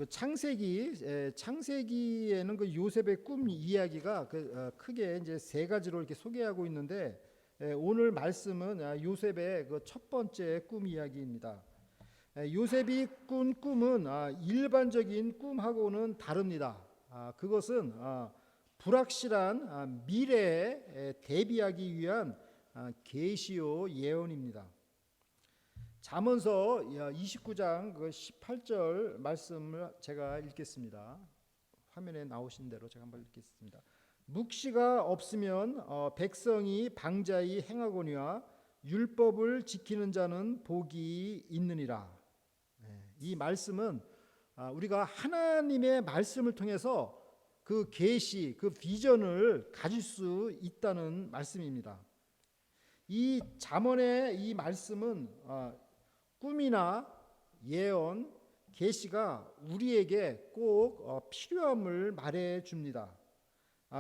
그 창세기에는 그 요셉의 꿈 이야기가 크게 이제 세 가지로 이렇게 소개하고 있는데 오늘 말씀은 요셉의 그 첫 번째 꿈 이야기입니다. 요셉이 꾼 꿈은 일반적인 꿈하고는 다릅니다. 그것은 불확실한 미래에 대비하기 위한 계시요 예언입니다. 잠언서 29장 그 18절 말씀을 제가 읽겠습니다. 화면에 나오신 대로 제가 한번 읽겠습니다. 묵시가 없으면 백성이 방자히 행하거니와 율법을 지키는 자는 복이 있느니라. 이 말씀은 우리가 하나님의 말씀을 통해서 그 계시, 그 비전을 가질 수 있다는 말씀입니다. 이 잠언의 이 말씀은 꿈이나 예언, 계시가 우리에게 꼭 필요함을 말해 줍니다.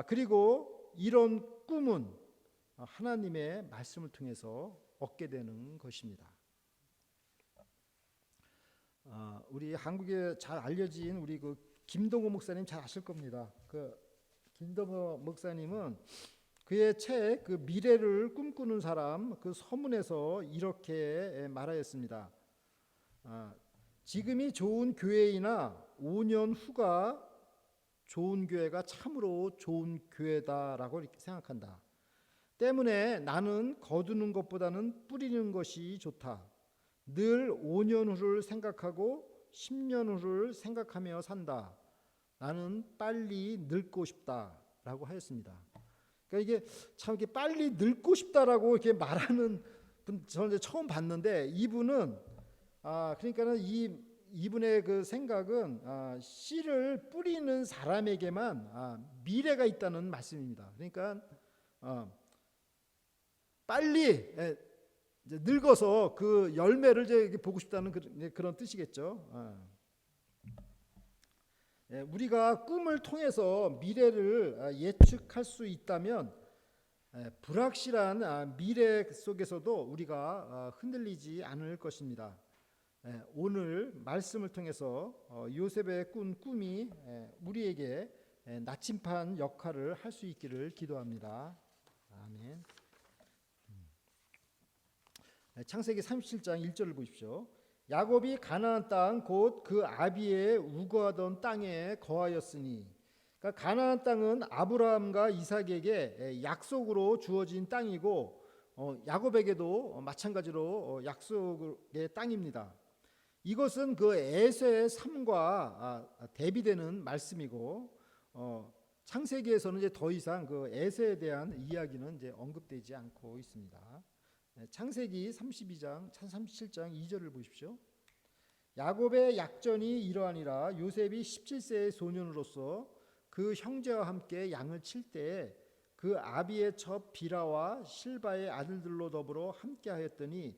그리고 이런 꿈은 하나님의 말씀을 통해서 얻게 되는 것입니다. 우리 한국에 잘 알려진 우리 그 김동호 목사님 잘 아실 겁니다. 그 김동호 목사님은 그의 책 그 미래를 꿈꾸는 사람 그 서문에서 이렇게 말하였습니다. 지금이 좋은 교회이나 5년 후가 좋은 교회가 참으로 좋은 교회다라고 이렇게 생각한다. 때문에 나는 거두는 것보다는 뿌리는 것이 좋다. 늘 5년 후를 생각하고 10년 후를 생각하며 산다. 나는 빨리 늙고 싶다라고 하였습니다. 그러니까 이게 참 이렇게 빨리 늙고 싶다라고 이렇게 말하는 분 저는 처음 봤는데 이분은 그러니까는 이분의 그 생각은 씨를 뿌리는 사람에게만 미래가 있다는 말씀입니다. 그러니까 빨리 이제 늙어서 그 열매를 이제 보고 싶다는 그런 뜻이겠죠. 우리가 꿈을 통해서 미래를 예측할 수 있다면 불확실한 미래 속에서도 우리가 흔들리지 않을 것입니다. 오늘 말씀을 통해서 요셉의 꾼 꿈이 우리에게 나침반 역할을 할 수 있기를 기도합니다. 아멘. 창세기 37장 1절을 보십시오. 야곱이 가나안 땅 곧 그 아비의 우거하던 땅에 거하였으니, 그러니까 가나안 땅은 아브라함과 이삭에게 약속으로 주어진 땅이고 야곱에게도 마찬가지로 약속의 땅입니다. 이것은 그 에서의 삶과 대비되는 말씀이고 창세기에서는 이제 더 이상 그 에서에 대한 이야기는 이제 언급되지 않고 있습니다. 창세기 32장 37장 2절을 보십시오. 야곱의 약전이 이러하니라. 요셉이 17세의 소년으로서 그 형제와 함께 양을 칠 때 그 아비의 첩 비라와 실바의 아들들로 더불어 함께 하였더니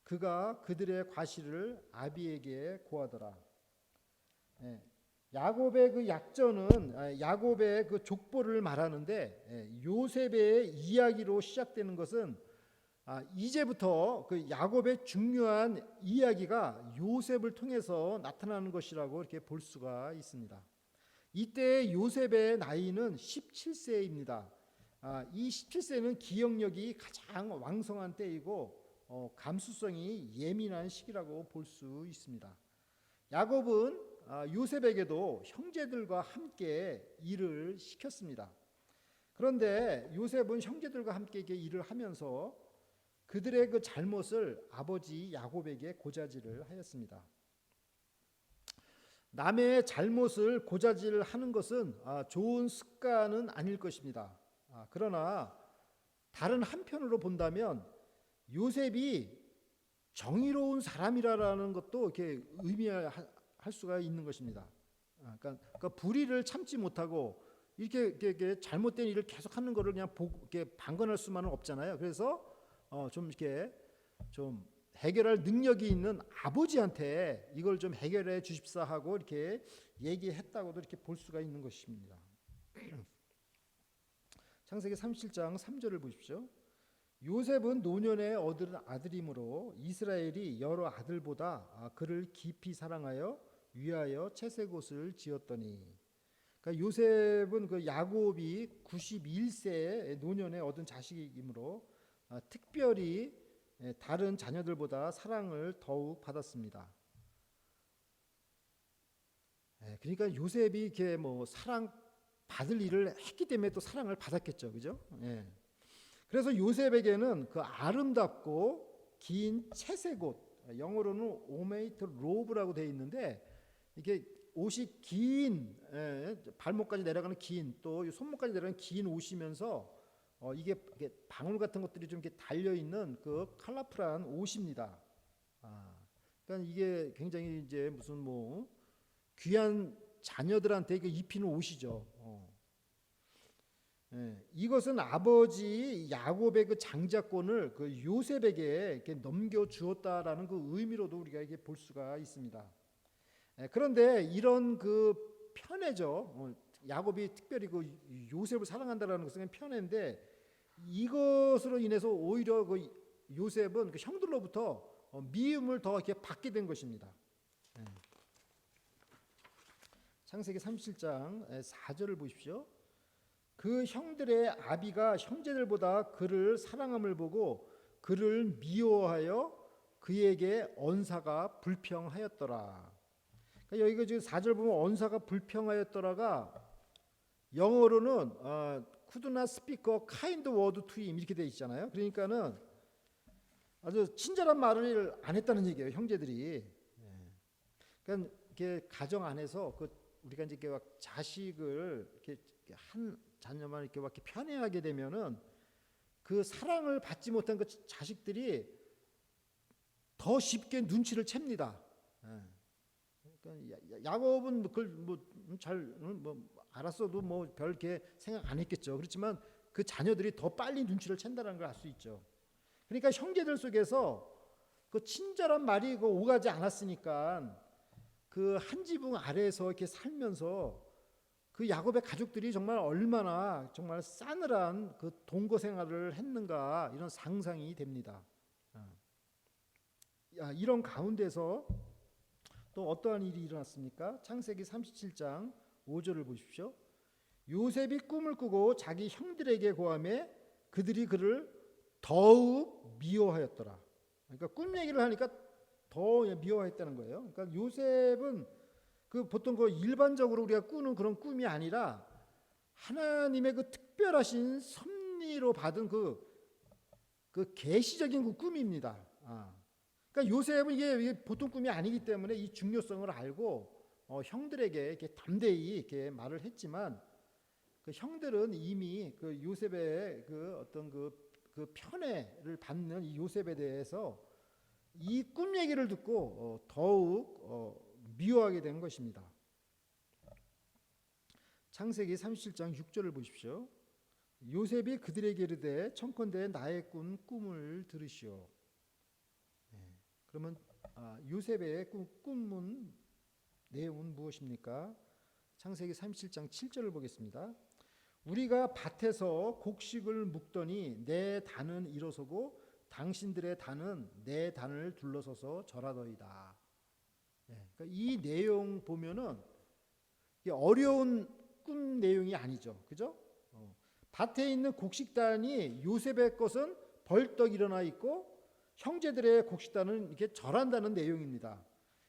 그가 그들의 과실을 아비에게 고하더라. 야곱의 그 약전은 야곱의 그 족보를 말하는데 요셉의 이야기로 시작되는 것은 이제부터 그 야곱의 중요한 이야기가 요셉을 통해서 나타나는 것이라고 이렇게 볼 수가 있습니다. 이때 요셉의 나이는 17세입니다. 이 17세는 기억력이 가장 왕성한 때이고 감수성이 예민한 시기라고 볼 수 있습니다. 야곱은 요셉에게도 형제들과 함께 일을 시켰습니다. 그런데 요셉은 형제들과 함께 일을 하면서 그들의 그 잘못을 아버지 야곱에게 고자질을 하였습니다. 남의 잘못을 고자질하는 것은 좋은 습관은 아닐 것입니다. 그러나 다른 한편으로 본다면 요셉이 정의로운 사람이라는 것도 이렇게 의미할 수가 있는 것입니다. 그러니까 불의를 참지 못하고 이렇게 잘못된 일을 계속하는 것을 그냥 이렇게 방관할 수만은 없잖아요. 그래서 좀 이렇게 좀 해결할 능력이 있는 아버지한테 이걸 좀 해결해 주십사 하고 이렇게 얘기했다고도 이렇게 볼 수가 있는 것입니다. 창세기 37장 3절을 보십시오. 요셉은 노년에 얻은 아들이므로 이스라엘이 여러 아들보다 그를 깊이 사랑하여 위하여 채색옷을 지었더니. 그러니까 요셉은 그 야곱이 91세의 노년에 얻은 자식이므로 특별히 다른 자녀들보다 사랑을 더욱 받았습니다. 그러니까 요셉이 이렇게 뭐 사랑 받을 일을 했기 때문에 또 사랑을 받았겠죠, 그죠? 그래서 요셉에게는 그 아름답고 긴 채색옷, 영어로는 오메이트 로브라고 되어 있는데 이게 옷이 긴 발목까지 내려가는 긴 또 손목까지 내려가는 긴 옷이면서 이게 방울 같은 것들이 좀 이렇게 달려 있는 그 컬러풀한 옷입니다. 그러니까 이게 굉장히 이제 무슨 뭐 귀한 자녀들한테 입히는 옷이죠. 이것은 아버지 야곱의 그 장자권을 그 요셉에게 이렇게 넘겨 주었다라는 그 의미로도 우리가 이게 볼 수가 있습니다. 그런데 이런 그 편애죠. 야곱이 특별히 그 요셉을 사랑한다라는 것은 편애인데 이것으로 인해서 오히려 그 요셉은 그 형들로부터 미움을 더 이렇게 받게 된 것입니다. 창세기 37장 4절을 보십시오. 그 형들의 아비가 형제들보다 그를 사랑함을 보고 그를 미워하여 그에게 언사가 불평하였더라. 그러니까 여기가 지금 4절 보면 언사가 불평하였더라가 영어로는 could not speak a kind word to him 이렇게 돼 있잖아요. 그러니까는 아주 친절한 말을 안 했다는 얘기예요, 형제들이. 그러니까 이렇게 가정 안에서 그 우리가 이제 이렇게 자식을 이렇게 한 자녀만 이렇게 편애하게 되면은 그 사랑을 받지 못한 그 자식들이 더 쉽게 눈치를 챕니다. 그러니까 야곱은 그걸 잘 알았어도 뭐 별 이렇게 생각 안 했겠죠. 그렇지만 그 자녀들이 더 빨리 눈치를 챈다는 걸 알 수 있죠. 그러니까 형제들 속에서 그 친절한 말이 오가지 않았으니까 그 한 지붕 아래에서 이렇게 살면서 그 야곱의 가족들이 정말 얼마나 정말 싸늘한 그 동거 생활을 했는가 이런 상상이 됩니다. 이런 가운데서 또 어떠한 일이 일어났습니까? 창세기 37장 5절을 보십시오. 요셉이 꿈을 꾸고 자기 형들에게 고하매 그들이 그를 더욱 미워하였더라. 그러니까 꿈 얘기를 하니까 더 미워했다는 거예요. 그러니까 요셉은 그 보통 그 일반적으로 우리가 꾸는 그런 꿈이 아니라 하나님의 그 특별하신 섭리로 받은 그 계시적인 그 꿈입니다. 그러니까 요셉은 이게 보통 꿈이 아니기 때문에 이 중요성을 알고 형들에게 이렇게 담대히 이렇게 말을 했지만 그 형들은 이미 그 요셉의 그 어떤 그 편애를 받는 이 요셉에 대해서 이 꿈 얘기를 듣고 더욱 미워하게 된 것입니다. 창세기 37장 6절을 보십시오. 요셉이 그들에게 이르되 청컨대 나의 꾼 꿈을 들으시오. 그러면 요셉의 꿈은 내용은 무엇입니까? 창세기 37장 7절을 보겠습니다. 우리가 밭에서 곡식을 묵더니 내 단은 일어서고 당신들의 단은 내 단을 둘러서서 절하더이다. 그러니까 이 내용 보면은 어려운 꿈 내용이 아니죠, 그죠? 밭에 있는 곡식단이 요셉의 것은 벌떡 일어나 있고 형제들의 곡식단은 이렇게 절한다는 내용입니다.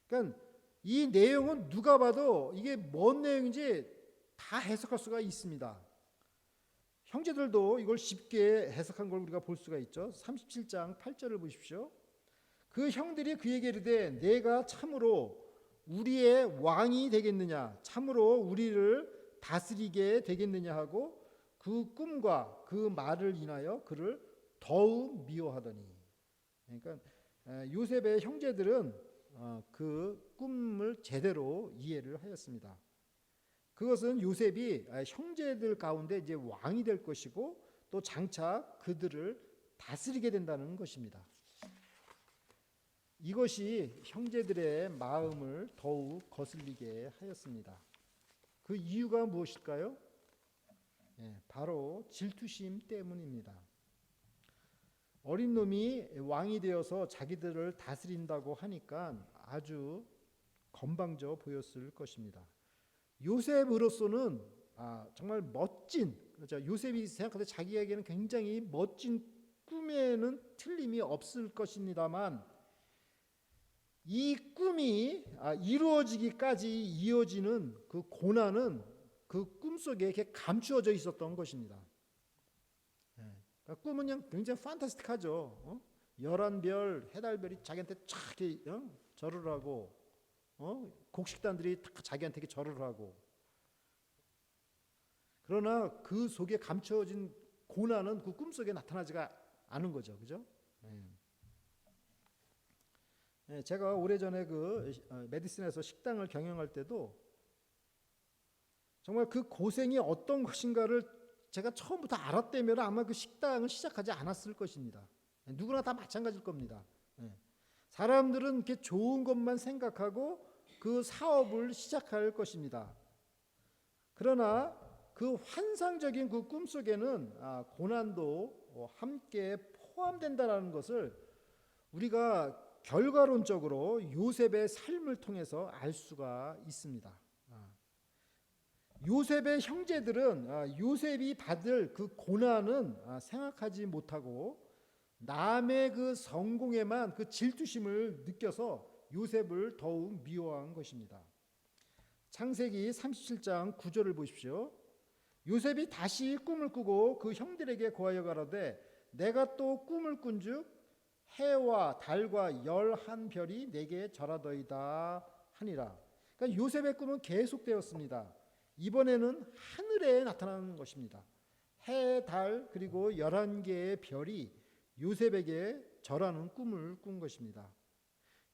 그러니까 이 내용은 누가 봐도 이게 뭔 내용인지 다 해석할 수가 있습니다. 형제들도 이걸 쉽게 해석한 걸 우리가 볼 수가 있죠. 37장 8절을 보십시오. 그 형들이 그에게 이르되 내가 참으로 우리의 왕이 되겠느냐 참으로 우리를 다스리게 되겠느냐 하고 그 꿈과 그 말을 인하여 그를 더욱 미워하더니. 그러니까 요셉의 형제들은 그 꿈을 제대로 이해를 하였습니다. 그것은 요셉이 형제들 가운데 이제 왕이 될 것이고 또 장차 그들을 다스리게 된다는 것입니다. 이것이 형제들의 마음을 더욱 거슬리게 하였습니다. 그 이유가 무엇일까요? 바로 질투심 때문입니다. 어린 놈이 왕이 되어서 자기들을 다스린다고 하니까 아주 건방져 보였을 것입니다. 요셉으로서는 정말 멋진, 그렇죠? 요셉이 생각할 때 자기에게는 굉장히 멋진 꿈에는 틀림이 없을 것입니다만 이 꿈이 이루어지기까지 이어지는 그 고난은 그 꿈속에 이렇게 감추어져 있었던 것입니다. 그러니까 꿈은 그냥 굉장히 판타스틱하죠. 11별, 해달별이 자기한테 쫙 절을 하고 곡식단들이 다 자기한테 이렇게 절을 하고, 그러나 그 속에 감춰진 고난은 그 꿈속에 나타나지가 않은 거죠. 그죠? 제가 오래전에 그 메디슨에서 식당을 경영할 때도 정말 그 고생이 어떤 것인가를 제가 처음부터 알았다면 아마 그 식당을 시작하지 않았을 것입니다. 누구나 다 마찬가지일 겁니다. 사람들은 이렇게 좋은 것만 생각하고 그 사업을 시작할 것입니다. 그러나 그 환상적인 그 꿈속에는 고난도 함께 포함된다는 것을 우리가 결과론적으로 요셉의 삶을 통해서 알 수가 있습니다. 요셉의 형제들은 요셉이 받을 그 고난은 생각하지 못하고 남의 그 성공에만 그 질투심을 느껴서 요셉을 더욱 미워한 것입니다. 창세기 37장 9절을 보십시오. 요셉이 다시 꿈을 꾸고 그 형들에게 고하여 가라되 내가 또 꿈을 꾼즉 해와 달과 11별이 내게 절하더이다 하니라. 그러니까 요셉의 꿈은 계속되었습니다. 이번에는 하늘에 나타나는 것입니다. 해, 달 그리고 11개의 별이 요셉에게 절하는 꿈을 꾼 것입니다.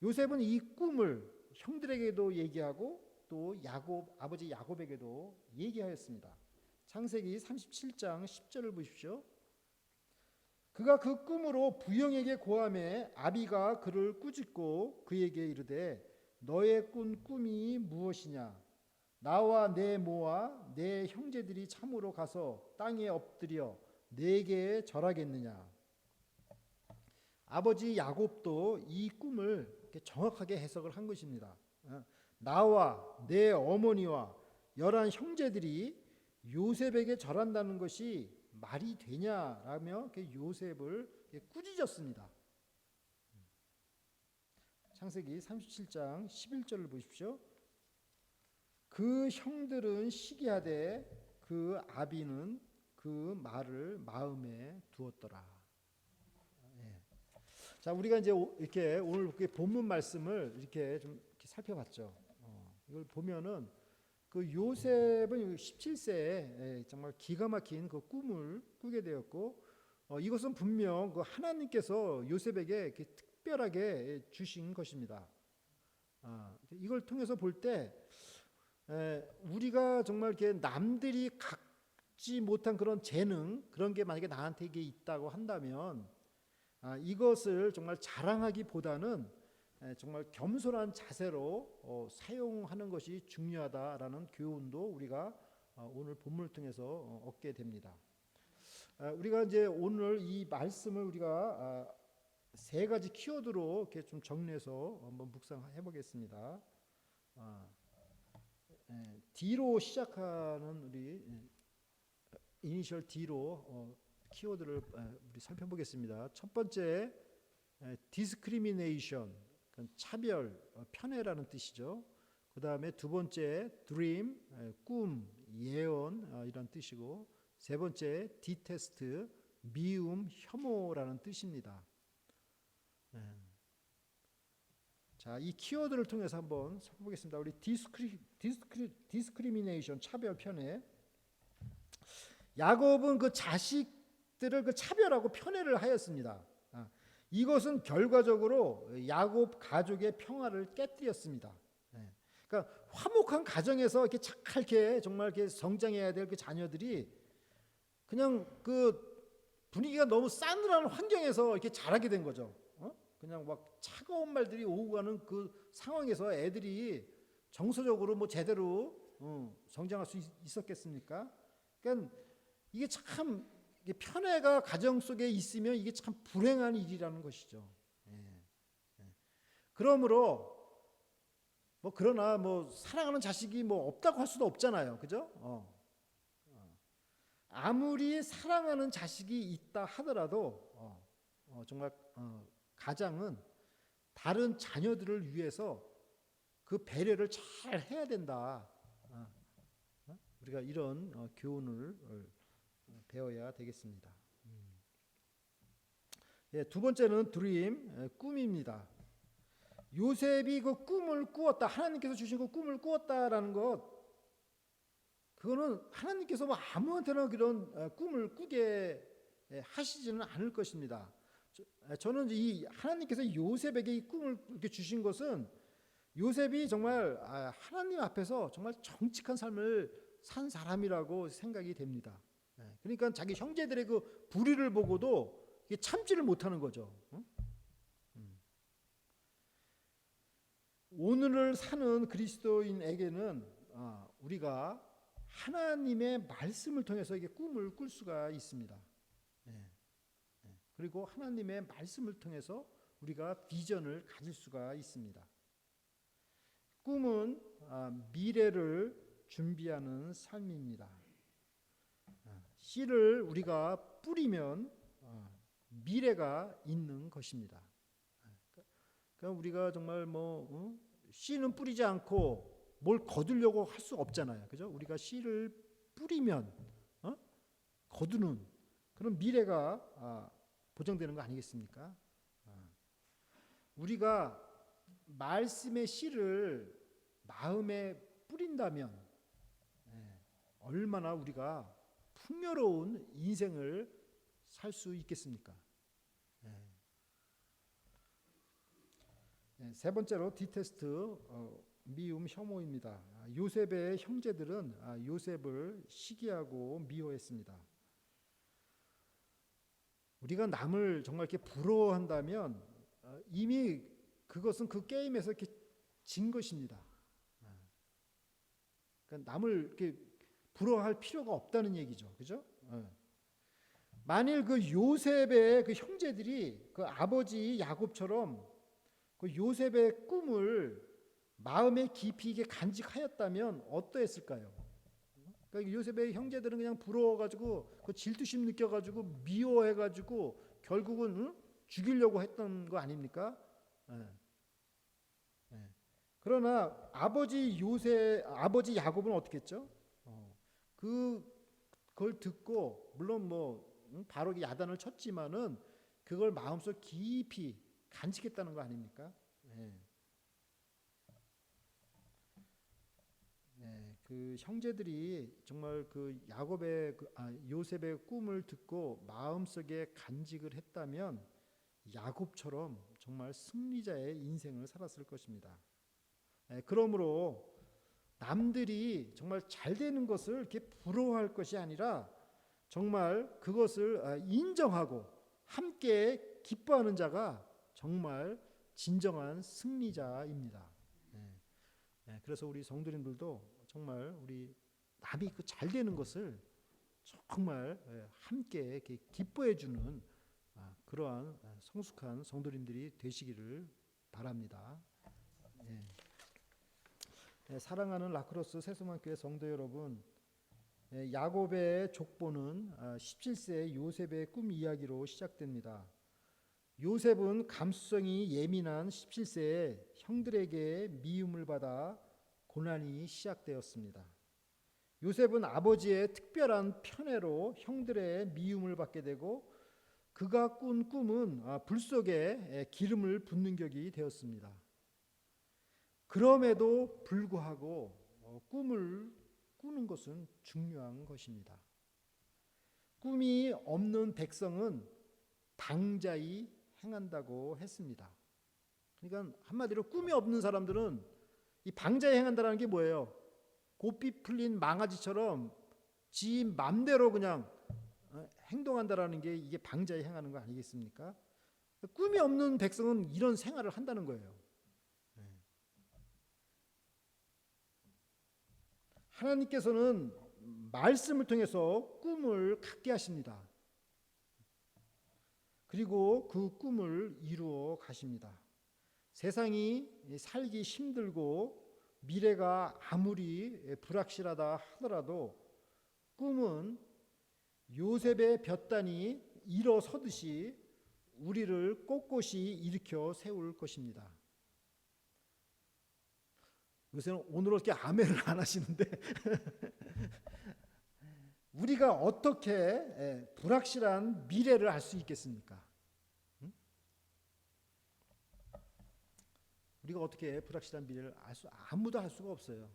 요셉은 이 꿈을 형들에게도 얘기하고 또 아버지 야곱에게도 얘기하였습니다. 창세기 37장 10절을 보십시오. 그가 그 꿈으로 부영에게 고하매 아비가 그를 꾸짖고 그에게 이르되 너의 꾼 꿈이 무엇이냐? 나와 내 모와 내 형제들이 참으로 가서 땅에 엎드려 내게 절하겠느냐? 아버지 야곱도 이 꿈을 정확하게 해석을 한 것입니다. 나와 내 어머니와 11 형제들이 요셉에게 절한다는 것이 말이 되냐라며 요셉을 꾸짖었습니다. 창세기 37장 11절을 보십시오. 그 형들은 시기하되 그 아비는 그 말을 마음에 두었더라. 자, 우리가 이제 이렇게 오늘 본문 말씀을 이렇게 좀 살펴봤죠. 이걸 보면은 그 요셉은 17세에 정말 기가 막힌 그 꿈을 꾸게 되었고, 이것은 분명 그 하나님께서 요셉에게 특별하게 주신 것입니다. 이걸 통해서 볼 때 우리가 정말 이렇게 남들이 갖지 못한 그런 재능, 그런 게 만약에 나한테 이게 있다고 한다면 이것을 정말 자랑하기보다는 정말 겸손한 자세로 사용하는 것이 중요하다라는 교훈도 우리가 오늘 본문을 통해서 얻게 됩니다. 우리가 이제 오늘 이 말씀을 우리가 세 가지 키워드로 이렇게 좀 정리해서 한번 묵상해 보겠습니다. D로 시작하는 우리 이니셜 D로 키워드를 우리 살펴보겠습니다. 첫 번째, discrimination, 차별, 편애라는 뜻이죠. 그 다음에 두 번째, dream, 꿈, 예언 이런 뜻이고, 세 번째, detest, 미움, 혐오라는 뜻입니다. 자, 이 키워드를 통해서 한번 살펴보겠습니다. 우리 discrimination, 차별, 편애. 야곱은 그 자식들을 그 차별하고 편애를 하였습니다. 이것은 결과적으로 야곱 가족의 평화를 깨뜨렸습니다. 그러니까 화목한 가정에서 이렇게 착하게 정말 이렇게 성장해야 될 그 자녀들이 그냥 그 분위기가 너무 싸늘한 환경에서 이렇게 자라게 된 거죠. 그냥 막 차가운 말들이 오고 가는 그 상황에서 애들이 정서적으로 뭐 제대로 성장할 수 있었겠습니까? 그러니까 이게 참 편애가 가정 속에 있으면 이게 참 불행한 일이라는 것이죠. 그러므로 뭐 그러나 뭐 사랑하는 자식이 뭐 없다고 할 수도 없잖아요. 그죠? 아무리 사랑하는 자식이 있다 하더라도 정말 가장은 다른 자녀들을 위해서 그 배려를 잘 해야 된다. 우리가 이런 교훈을 배워야 되겠습니다. 예, 두 번째는 드림, 꿈입니다. 요셉이 그 꿈을 꾸었다. 하나님께서 주신 그 꿈을 꾸었다라는 것, 그거는 하나님께서 뭐 아무한테나 그런 꿈을 꾸게 하시지는 않을 것입니다. 저는 이 하나님께서 요셉에게 이 꿈을 이렇게 주신 것은 요셉이 정말 하나님 앞에서 정말 정직한 삶을 산 사람이라고 생각이 됩니다. 그러니까 자기 형제들의 그 불의를 보고도 참지를 못하는 거죠. 오늘을 사는 그리스도인에게는 우리가 하나님의 말씀을 통해서 이게 꿈을 꿀 수가 있습니다. 그리고 하나님의 말씀을 통해서 우리가 비전을 가질 수가 있습니다. 꿈은 미래를 준비하는 삶입니다. 씨를 우리가 뿌리면 미래가 있는 것입니다. 그러니까 우리가 정말 씨는 뿌리지 않고 뭘 거두려고 할 수 없잖아요. 그죠? 우리가 씨를 뿌리면 거두는 그런 미래가 보장되는 거 아니겠습니까? 우리가 말씀의 씨를 마음에 뿌린다면 얼마나 우리가 풍요로운 인생을 살 수 있겠습니까? 세 번째로 디테스트, 미움, 혐오입니다. 요셉의 형제들은 요셉을 시기하고 미워했습니다. 우리가 남을 정말 이렇게 부러워한다면 이미 그것은 그 게임에서 이렇게 진 것입니다. 그러니까 남을 이렇게 부러워할 필요가 없다는 얘기죠. 그죠? 만일 그 요셉의 그 형제들이 그 아버지 야곱처럼 그 요셉의 꿈을 마음에 깊이 이게 간직하였다면 어떠했을까요? 그러니까 요셉의 형제들은 그냥 부러워가지고 그 질투심 느껴가지고 미워해가지고 결국은 죽이려고 했던 거 아닙니까? 그러나 아버지 야곱은 어떻게 했죠? 그걸 듣고 물론 바로 야단을 쳤지만은 그걸 마음속 깊이 간직했다는 거 아닙니까? 그 형제들이 정말 그 요셉의 꿈을 듣고 마음속에 간직을 했다면 야곱처럼 정말 승리자의 인생을 살았을 것입니다. 그러므로 남들이 정말 잘 되는 것을 이렇게 부러워할 것이 아니라 정말 그것을 인정하고 함께 기뻐하는 자가 정말 진정한 승리자입니다. 그래서 우리 성도님들도 정말 우리 남이 그 잘 되는 것을 정말 함께 기뻐해 주는 그러한 성숙한 성도님들이 되시기를 바랍니다. 사랑하는 라크로스 세수만교회 성도 여러분, 야곱의 족보는 17세 요셉의 꿈 이야기로 시작됩니다. 요셉은 감수성이 예민한 17세에 형들에게 미움을 받아 고난이 시작되었습니다. 요셉은 아버지의 특별한 편애로 형들의 미움을 받게 되고 그가 꾼 꿈은 불 속에 기름을 붓는 격이 되었습니다. 그럼에도 불구하고 꿈을 꾸는 것은 중요한 것입니다. 꿈이 없는 백성은 방자히 행한다고 했습니다. 그러니까 한마디로 꿈이 없는 사람들은 이 방자히 행한다는 게 뭐예요? 고삐 풀린 망아지처럼 지 맘대로 그냥 행동한다라는 게 이게 방자히 행하는 거 아니겠습니까? 꿈이 없는 백성은 이런 생활을 한다는 거예요. 하나님께서는 말씀을 통해서 꿈을 갖게 하십니다. 그리고 그 꿈을 이루어 가십니다. 세상이 살기 힘들고 미래가 아무리 불확실하다 하더라도 꿈은 요셉의 볕단이 일어서듯이 우리를 꼿꼿이 일으켜 세울 것입니다. 요새는 오늘 어떻게 아멘을 안 하시는데 우리가 어떻게 불확실한 미래를 알 수 있겠습니까? 우리가 어떻게 불확실한 미래를 아무도 알 수가 없어요.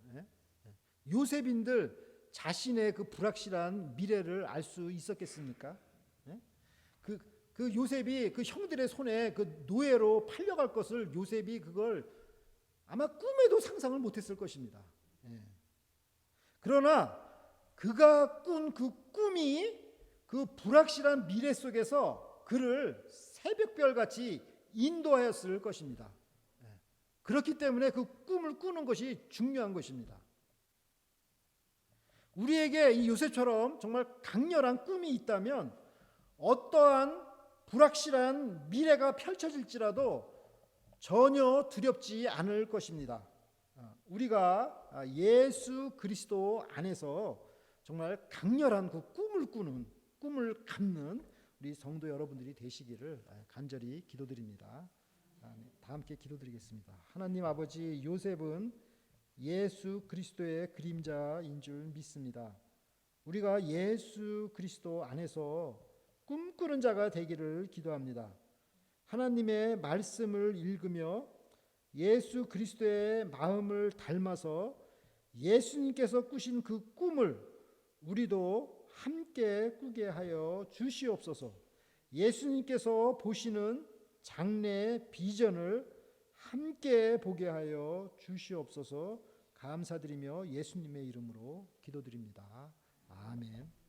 요셉인들 자신의 그 불확실한 미래를 알 수 있었겠습니까? 그 요셉이 그 형들의 손에 그 노예로 팔려갈 것을 요셉이 그걸 아마 꿈에도 상상을 못했을 것입니다. 그러나 그가 꾼 그 꿈이 그 불확실한 미래 속에서 그를 새벽별같이 인도하였을 것입니다. 그렇기 때문에 그 꿈을 꾸는 것이 중요한 것입니다. 우리에게 이 요셉처럼 정말 강렬한 꿈이 있다면 어떠한 불확실한 미래가 펼쳐질지라도 전혀 두렵지 않을 것입니다. 우리가 예수 그리스도 안에서 정말 강렬한 그 꿈을 꾸는, 꿈을 갖는 우리 성도 여러분들이 되시기를 간절히 기도드립니다. 다 함께 기도드리겠습니다. 하나님 아버지, 요셉은 예수 그리스도의 그림자인 줄 믿습니다. 우리가 예수 그리스도 안에서 꿈꾸는 자가 되기를 기도합니다. 하나님의 말씀을 읽으며 예수 그리스도의 마음을 닮아서 예수님께서 꾸신 그 꿈을 우리도 함께 꾸게 하여 주시옵소서. 예수님께서 보시는 장래 비전을 함께 보게 하여 주시옵소서. 감사드리며 예수님의 이름으로 기도드립니다. 아멘.